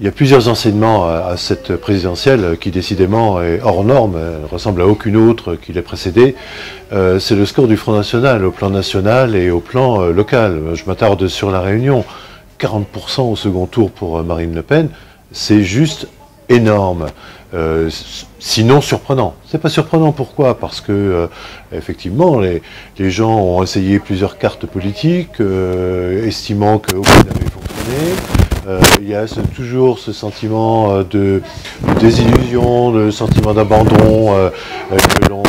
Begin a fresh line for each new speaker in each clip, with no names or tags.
Il y a plusieurs enseignements à cette présidentielle qui décidément est hors norme, elle ressemble à aucune autre qui l'ait précédée. C'est le score du Front National, au plan national et au plan local. Je m'attarde sur la Réunion. 40% au second tour pour Marine Le Pen, c'est juste énorme. Sinon surprenant. C'est pas surprenant, pourquoi? Parce que effectivement les gens ont essayé plusieurs cartes politiques, estimant qu'aucune n'avait fonctionné. Il y a toujours ce sentiment de désillusion, le sentiment d'abandon que l'on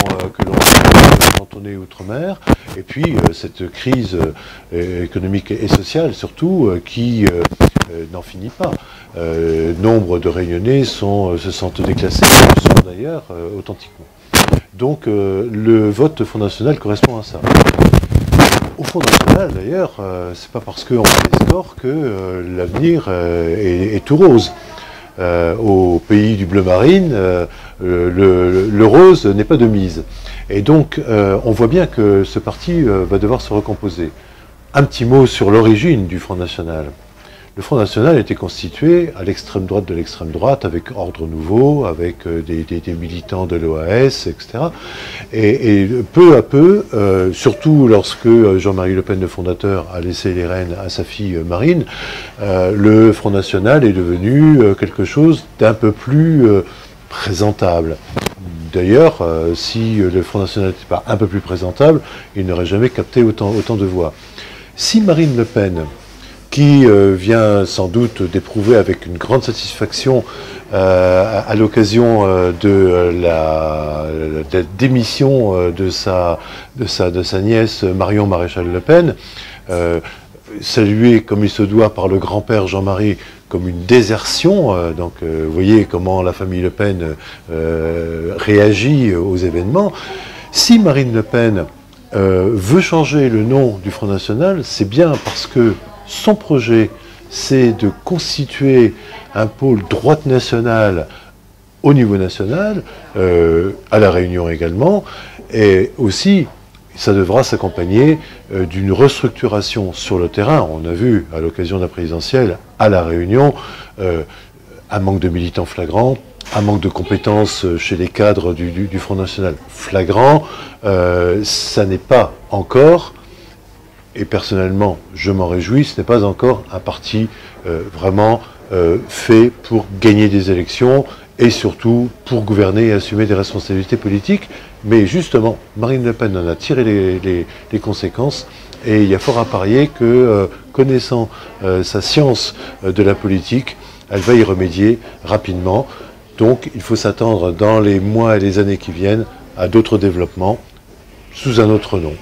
cantonné outre-mer, et puis cette crise économique et sociale surtout qui n'en finit pas. Nombre de Réunionnais se sentent déclassés, le sont d'ailleurs authentiquement. Donc le vote Front National correspond à ça. Au Front National, d'ailleurs, c'est pas parce qu'on fait des scores que l'avenir est tout rose. Au pays du bleu marine, le rose n'est pas de mise. Et donc, on voit bien que ce parti va devoir se recomposer. Un petit mot sur l'origine du Front National. Le Front National était constitué à l'extrême droite de l'extrême droite, avec Ordre Nouveau, avec des militants de l'OAS, etc. Et peu à peu, surtout lorsque Jean-Marie Le Pen, le fondateur, a laissé les rênes à sa fille Marine, le Front National est devenu quelque chose d'un peu plus présentable. D'ailleurs, si le Front National n'était pas un peu plus présentable, il n'aurait jamais capté autant de voix. Si Marine Le Pen, qui vient sans doute d'éprouver avec une grande satisfaction à l'occasion de la démission de sa nièce Marion Maréchal Le Pen, saluée comme il se doit par le grand-père Jean-Marie comme une désertion, donc vous voyez comment la famille Le Pen réagit aux événements. Si Marine Le Pen veut changer le nom du Front National, c'est bien parce que son projet, c'est de constituer un pôle droite nationale au niveau national, à La Réunion également, et aussi, ça devra s'accompagner d'une restructuration sur le terrain. On a vu, à l'occasion de la présidentielle, à La Réunion, un manque de militants flagrant, un manque de compétences chez les cadres du Front National flagrant. Ça n'est pas encore, et personnellement, je m'en réjouis, ce n'est pas encore un parti vraiment fait pour gagner des élections et surtout pour gouverner et assumer des responsabilités politiques. Mais justement, Marine Le Pen en a tiré les conséquences et il y a fort à parier que, connaissant sa science de la politique, elle va y remédier rapidement. Donc il faut s'attendre dans les mois et les années qui viennent à d'autres développements sous un autre nom.